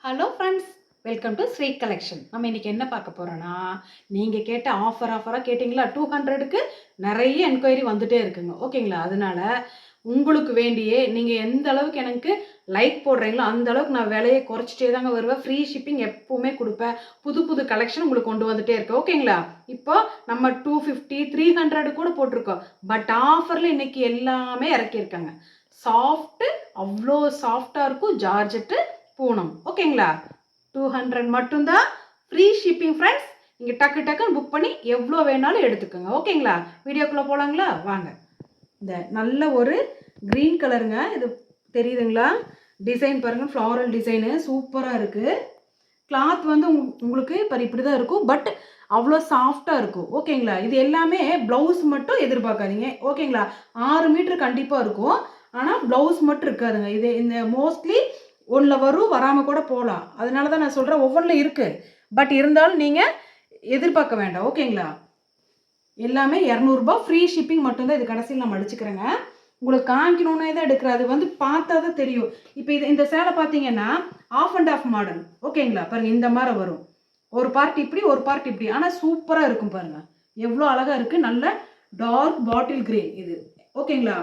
Hello friends, welcome to Shri collection. நம்ம இன்னைக்கு என்ன பார்க்க போறோம்னா, நீங்க கேட்ட ஆஃபரா கேட்டிங்களா 200க்கு நிறைய என்கொயரி வந்துட்டே இருக்குங்க. ஓகேங்களா? அதனால உங்களுக்கு வேண்டியே நீங்க எந்த அளவுக்கு எனக்கு லைக் போடுறீங்களோ அந்த அளவுக்கு நான் விலையை குறைச்சிட்டே தாங்க வருவேன். ஃப்ரீ ஷிப்பிங் எப்பவுமே கொடுப்பேன். புது புது கலெக்ஷன் உங்களுக்கு கொண்டு வந்துட்டே இருக்கு. ஓகேங்களா? இப்போ நம்ம 250 300 கூட போட்டிருக்கோம். பட் ஆஃபர்ல இன்னைக்கு எல்லாமே இறக்கியிருக்காங்க. சாஃப்ட், அவ்வளோ சாஃப்டா இருக்கும். ஜார்ஜெட்டு, பூனம். ஓகேங்களா? 200 மட்டும்தான். Free shipping friends. நீங்க டக்கு டக்குன்னு புக் பண்ணி எவ்வளோ வேணாலும் எடுத்துக்கோங்க. ஓகேங்களா? வீடியோக்குள்ள போலாங்களா? வாங்க. இந்த நல்ல ஒரு கிரீன் கலருங்க. இது தெரியுதுங்களா? டிசைன் பாருங்க, ஃப்ளாரல் டிசைனு சூப்பராக இருக்கு. கிளாத் வந்து உங்களுக்கு இப்போ இப்படி தான் இருக்கும். பட் அவ்வளோ சாஃப்டாக இருக்கும். ஓகேங்களா? இது எல்லாமே ப்ளவுஸ் மட்டும் எதிர்பார்க்காதீங்க. ஓகேங்களா? 6 மீட்டர் கண்டிப்பாக இருக்கும். ஆனால் ப்ளவுஸ் மட்டும் இருக்காதுங்க. இது இந்த மோஸ்ட்லி ஒன்றில் வரும், வராமல் கூட போகலாம். அதனால தான் நான் சொல்கிறேன், ஒவ்வொன்றில் இருக்குது. பட் இருந்தாலும் நீங்கள் எதிர்பார்க்க வேண்டாம். ஓகேங்களா? எல்லாமே 200 ஃப்ரீ ஷிப்பிங் மட்டும்தான். இது கடைசியில் நம்ம அடிச்சுக்கிறேங்க. உங்களுக்கு காமிக்கணுன்னே தான் எடுக்கிறேன். அது வந்து பார்த்தா தான் தெரியும். இப்போ இந்த சேலை பார்த்தீங்கன்னா ஆஃப் அண்ட் ஆஃப் மாடல். ஓகேங்களா? பாருங்கள், இந்த மாதிரி வரும். ஒரு பார்ட் இப்படி, ஒரு பார்ட் இப்படி. ஆனால் சூப்பராக இருக்கும் பாருங்கள். எவ்வளோ அழகாக இருக்குது. நல்ல டார்க் பாட்டில் கிரீன் இது. ஓகேங்களா?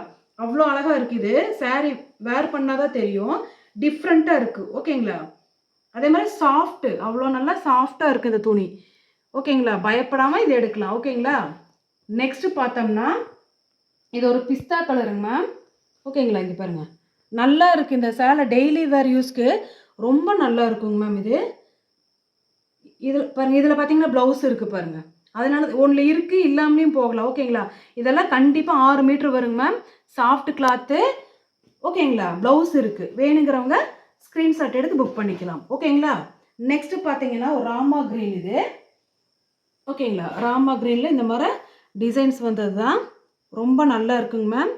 அவ்வளோ அழகாக இருக்குது. இது சாரீ வேர் பண்ணாதான் தெரியும். டிஃப்ரெண்ட்டாக இருக்குது. ஓகேங்களா? அதே மாதிரி சாஃப்ட்டு, அவ்வளோ நல்லா சாஃப்டாக இருக்குது இந்த துணி. ஓகேங்களா? பயப்படாமல் இது எடுக்கலாம். ஓகேங்களா? நெக்ஸ்ட் பார்த்தோம்னா இது ஒரு பிஸ்தா கலருங்க மேம். ஓகேங்களா? இங்கே பாருங்கள், நல்லா இருக்குது இந்த சேலை. டெய்லி வேர் யூஸ்க்கு ரொம்ப நல்லா இருக்குங்க மேம். இதில் பாருங்கள், இதில் பார்த்தீங்கன்னா ப்ளவுஸ் இருக்குது பாருங்கள். அதனால ஒன்றில் இருக்குது, இல்லாமலேயும் போகலாம். ஓகேங்களா? இதெல்லாம் கண்டிப்பாக 6 மீட்ரு வருங்க மேம். Soft cloth. ஓகேங்களா? ப்ளவுஸ் இருக்குது. வேணுங்கிறவங்க ஸ்க்ரீன்ஷாட் எடுத்து புக் பண்ணிக்கலாம். ஓகேங்களா? நெக்ஸ்ட் பார்த்தீங்கன்னா ஒரு ராமா கிரீன் இது. ஓகேங்களா? ராமா கிரீனில் இந்த மாதிரி டிசைன்ஸ் வந்தது தான். ரொம்ப நல்லா இருக்குங்க மேம்.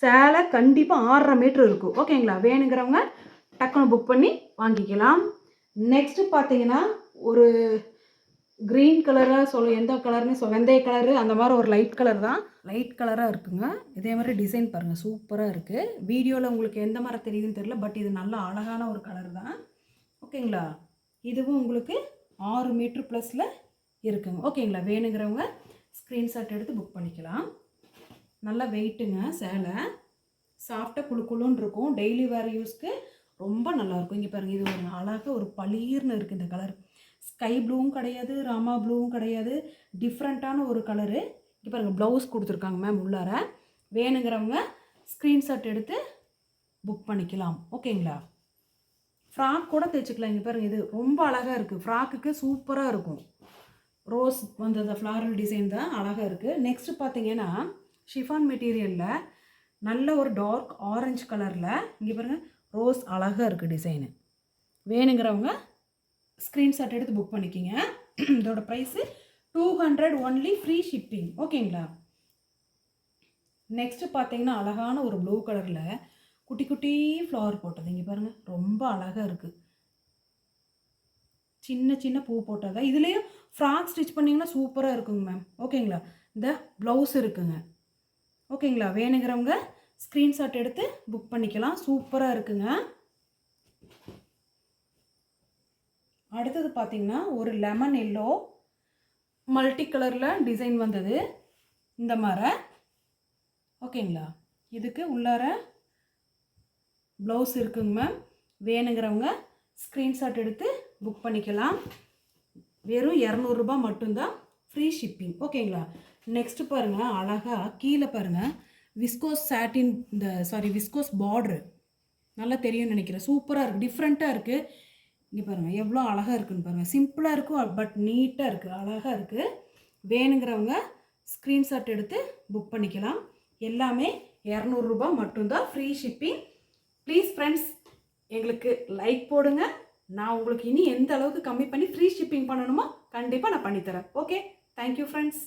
சேலை கண்டிப்பாக 6.5 மீட்ரு இருக்கும். ஓகேங்களா? வேணுங்கிறவங்க டக்குன்னு புக் பண்ணி வாங்கிக்கலாம். நெக்ஸ்ட்டு பார்த்தீங்கன்னா ஒரு க்ரீன் கலராக எந்த கலர்னு வெந்தய கலரு, அந்த மாதிரி ஒரு லைட் கலர் தான். லைட் கலராக இருக்குங்க. இதே மாதிரி டிசைன் பாருங்கள், சூப்பராக இருக்குது. வீடியோவில் உங்களுக்கு எந்த மாதிரி தெரியுதுன்னு தெரியல. பட் இது நல்ல அழகான ஒரு கலர் தான். ஓகேங்களா? இதுவும் உங்களுக்கு 6 மீட்ரு ப்ளஸில் இருக்குங்க. ஓகேங்களா? வேணுங்கிறவங்க ஸ்க்ரீன்ஷாட் எடுத்து புக் பண்ணிக்கலாம். நல்லா வெயிட்டுங்க சேலை. சாஃப்டாக குழுக்குழுன்னு இருக்கும். டெய்லி வேர் யூஸ்க்கு ரொம்ப நல்லாயிருக்கும். இங்கே பாருங்கள், இது ஒரு அழகாக ஒரு பளீர்னு இருக்குது இந்த கலர். ஸ்கை ப்ளூவும் கிடையாது, ராமா ப்ளூவும் கிடையாது. டிஃப்ரெண்ட்டான ஒரு கலரு. இங்கே பாருங்கள், ப்ளவுஸ் கொடுத்துருக்காங்க மேம் உள்ளார. வேணுங்கிறவங்க ஸ்க்ரீன்ஷாட் எடுத்து புக் பண்ணிக்கலாம். ஓகேங்களா? ஃப்ராக் கூட தைச்சிக்கலாம். இங்கே பாருங்கள், இது ரொம்ப அழகாக இருக்குது. ஃப்ராக்குக்கு சூப்பராக இருக்கும். ரோஸ் வந்தது ஃப்ளாரல் டிசைன் தான், அழகாக இருக்குது. நெக்ஸ்ட்டு பார்த்தீங்கன்னா ஷிஃபான் மெட்டீரியலில் நல்ல ஒரு டார்க் ஆரஞ்சு கலரில் இங்கே பாருங்கள் ரோஸ் அழகாக இருக்குது டிசைனு. வேணுங்கிறவங்க ஸ்க்ரீன்ஷாட் எடுத்து புக் பண்ணிக்கிங்க. இதோட ப்ரைஸு 200 ஒன்லி, ஃப்ரீ ஷிப்பிங். ஓகேங்களா? நெக்ஸ்ட்டு பார்த்தீங்கன்னா அழகான ஒரு ப்ளூ கலரில் குட்டி குட்டி ஃப்ளவர் போட்டது. இங்கே பாருங்கள், ரொம்ப அழகாக இருக்குது. சின்ன சின்ன பூ போட்டதா. இதுலேயும் ஃப்ராக் ஸ்டிச் பண்ணிங்கன்னா சூப்பராக இருக்குங்க மேம். ஓகேங்களா? இந்த ப்ளவுஸ் இருக்குங்க. ஓகேங்களா? வேணுங்கிறவங்க ஸ்க்ரீன்ஷாட் எடுத்து புக் பண்ணிக்கலாம். சூப்பராக இருக்குங்க. அடுத்தது பார்த்தீங்கன்னா ஒரு லெமன் எல்லோ மல்டி கலரில் டிசைன் வந்தது இந்த மாதிரி. ஓகேங்களா? இதுக்கு உள்ளார ப்ளவுஸ் இருக்குங்க மேம். வேணுங்கிறவங்க ஸ்க்ரீன்ஷாட் எடுத்து புக் பண்ணிக்கலாம். வெறும் 200 மட்டும்தான், ஃப்ரீ ஷிப்பிங். ஓகேங்களா? நெக்ஸ்ட்டு பாருங்கள், அழகாக கீழே பாருங்கள் விஸ்கோஸ் சாட்டின், விஸ்கோஸ் பார்ட்ரு நல்லா தெரியும்னு நினைக்கிறேன். சூப்பராக இருக்குது, டிஃப்ரெண்ட்டாக இருக்குது. இங்கே பாருங்கள் எவ்வளோ அழகாக இருக்குதுன்னு பாருங்கள். சிம்பிளாக இருக்கும், பட் நீட்டாக இருக்குது, அழகாக இருக்குது. வேணுங்கிறவங்க ஸ்க்ரீன்ஷாட் எடுத்து புக் பண்ணிக்கலாம். எல்லாமே 200 மட்டும்தான், ஃப்ரீ ஷிப்பிங். ப்ளீஸ் ஃப்ரெண்ட்ஸ், எங்களுக்கு லைக் போடுங்க. நான் உங்களுக்கு இனி எந்த அளவுக்கு கம்மி பண்ணி ஃப்ரீ ஷிப்பிங் பண்ணணுமோ கண்டிப்பாக நான் பண்ணித்தரேன். Okay, thank you friends.